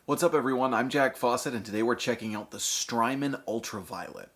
What's up, everyone? I'm Jack Fossett, and today we're checking out the Strymon Ultraviolet.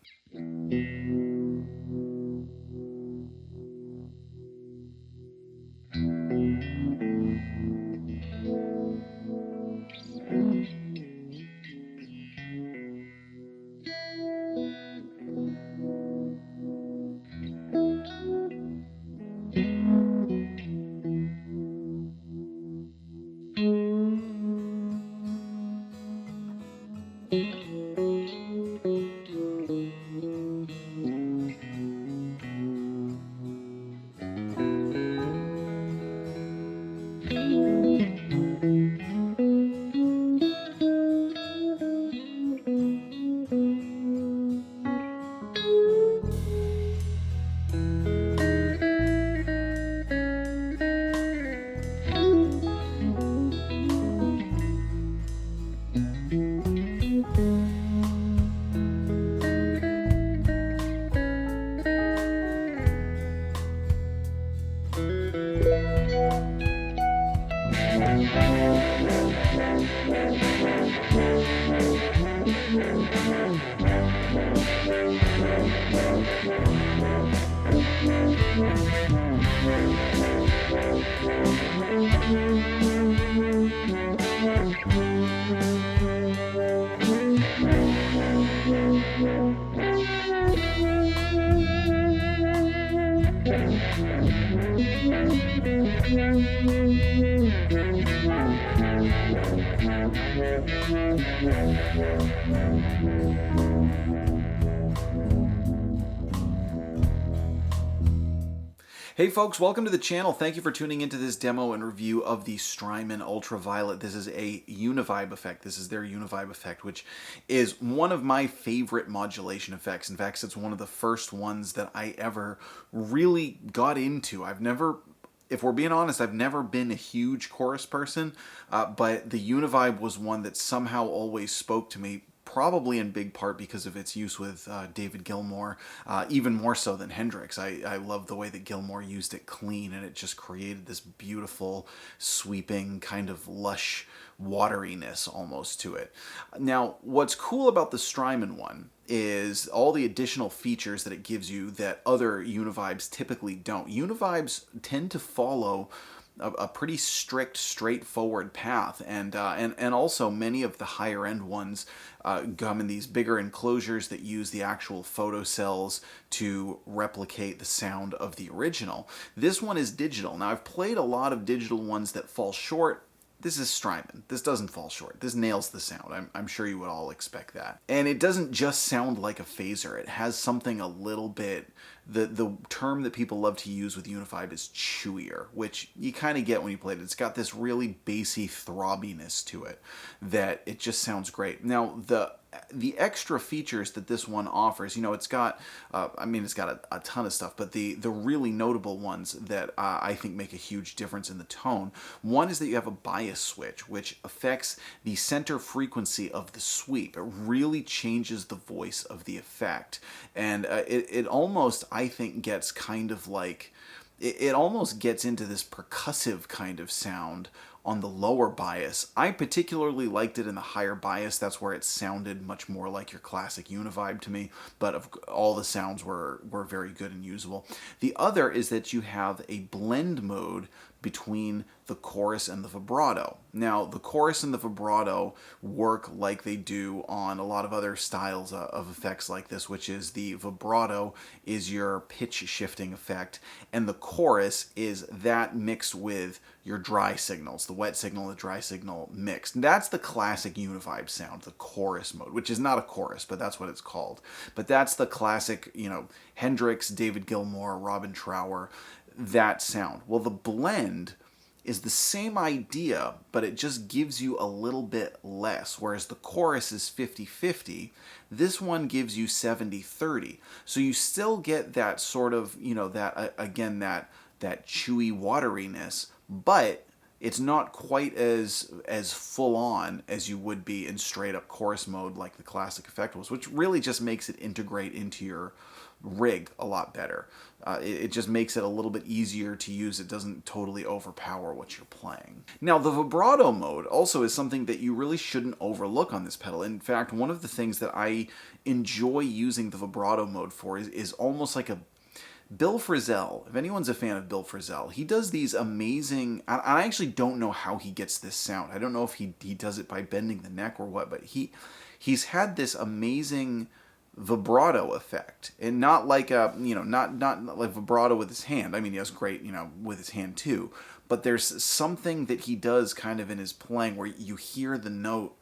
Hey folks, welcome to the channel. Thank you for tuning into this demo and review of the Strymon Ultraviolet. This is a Univibe effect. This is their Univibe effect, which is one of my favorite modulation effects. In fact, it's one of the first ones that I ever really got into. If we're being honest, I've never been a huge chorus person, but the Univibe was one that somehow always spoke to me, probably in big part because of its use with David Gilmour, even more so than Hendrix. I love the way that Gilmour used it clean, and it just created this beautiful, sweeping, kind of lush wateriness almost to it. Now, what's cool about the Strymon one is all the additional features that it gives you that other Univibes typically don't. Univibes tend to follow a pretty strict, straightforward path, and also many of the higher end ones come in these bigger enclosures that use the actual photocells to replicate the sound of the original. This one is digital. Now, I've played a lot of digital ones that fall short. This is Strymon. This doesn't fall short. This nails the sound. I'm sure you would all expect that. And it doesn't just sound like a phaser. It has something a little bit, the term that people love to use with Univibe is chewier, which you kind of get when you play it. It's got this really bassy throbbiness to it that it just sounds great. Now, the extra features that this one offers, it's got, it's got a ton of stuff, but the really notable ones that I think make a huge difference in the tone, one is that you have a bias switch, which affects the center frequency of the sweep. It really changes the voice of the effect, and it almost, I think, gets kind of like, it almost gets into this percussive kind of sound on the lower bias. I particularly liked it in the higher bias. That's where it sounded much more like your classic Univibe to me, but all the sounds were very good and usable. The other is that you have a blend mode between the chorus and the vibrato. Now, the chorus and the vibrato work like they do on a lot of other styles of effects like this, which is the vibrato is your pitch shifting effect, and the chorus is that mixed with your dry signals, the wet signal and the dry signal mixed. And that's the classic Univibe sound, the chorus mode, which is not a chorus, but that's what it's called. But that's the classic, Hendrix, David Gilmour, Robin Trower, that sound. Well, the blend is the same idea, but it just gives you a little bit less. Whereas the chorus is 50-50, this one gives you 70-30. So you still get that sort of, again, that chewy wateriness, but it's not quite as full on as you would be in straight up chorus mode like the classic effect was, which really just makes it integrate into your rig a lot better. It just makes it a little bit easier to use. It doesn't totally overpower what you're playing. Now, the vibrato mode also is something that you really shouldn't overlook on this pedal. In fact, one of the things that I enjoy using the vibrato mode for is almost like a Bill Frisell. If anyone's a fan of Bill Frisell, he does these amazing... I actually don't know how he gets this sound. I don't know if he does it by bending the neck or what, but he's had this amazing vibrato effect, and not like a, not like vibrato with his hand. I mean, he has great, with his hand too, but there's something that he does kind of in his playing where you hear the note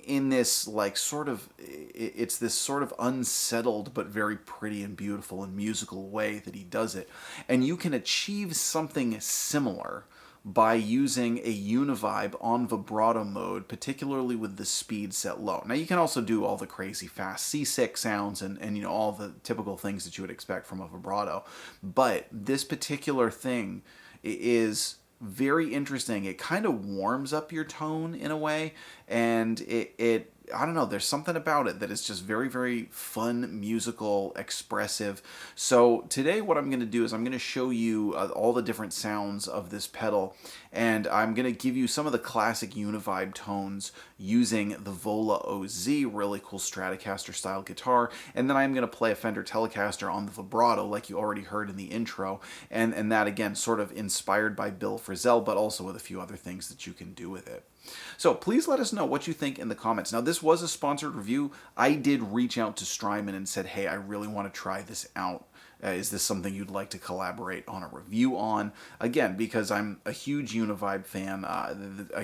in this like sort of, it's this sort of unsettled but very pretty and beautiful and musical way that he does it. And you can achieve something similar by using a Univibe on vibrato mode, particularly with the speed set low. Now you can also do all the crazy fast C6 sounds and all the typical things that you would expect from a vibrato, but this particular thing is very interesting. It kind of warms up your tone in a way, and it I don't know, there's something about it that is just very, very fun, musical, expressive. So today what I'm going to do is I'm going to show you all the different sounds of this pedal, and I'm going to give you some of the classic Univibe tones using the Vola OZ, really cool Stratocaster style guitar, and then I'm going to play a Fender Telecaster on the vibrato like you already heard in the intro, and that again sort of inspired by Bill Frisell, but also with a few other things that you can do with it. So please let us know what you think in the comments. Now, this was a sponsored review. I did reach out to Strymon and said, hey, I really want to try this out. Is this something you'd like to collaborate on a review on? Again, because I'm a huge Univibe fan.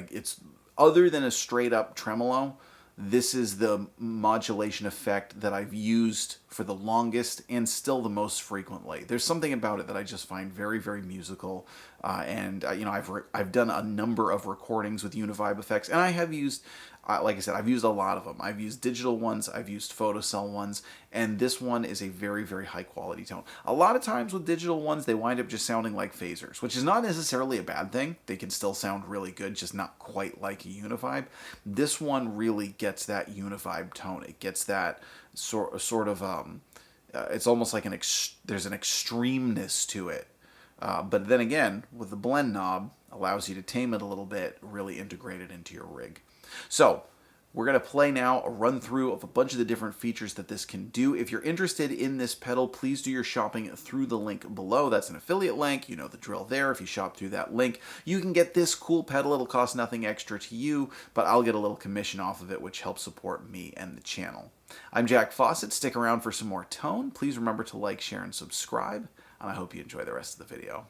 It's other than a straight up tremolo, this is the modulation effect that I've used for the longest and still the most frequently. There's something about it that I just find very, very musical, and I've done a number of recordings with Univibe effects, and I have used, like I said, I've used a lot of them. I've used digital ones, I've used photocell ones, and this one is a very, very high quality tone. A lot of times with digital ones, they wind up just sounding like phasers, which is not necessarily a bad thing. They can still sound really good, just not quite like a Univibe. This one really gets that Univibe tone. It gets that sort of, it's almost like there's an extremeness to it. But then again, with the blend knob, allows you to tame it a little bit, really integrate it into your rig. So we're going to play now a run through of a bunch of the different features that this can do. If you're interested in this pedal, please do your shopping through the link below. That's an affiliate link. You know the drill there. If you shop through that link, you can get this cool pedal. It'll cost nothing extra to you, but I'll get a little commission off of it, which helps support me and the channel. I'm Jack Fossett. Stick around for some more tone. Please remember to like, share, and subscribe, and I hope you enjoy the rest of the video.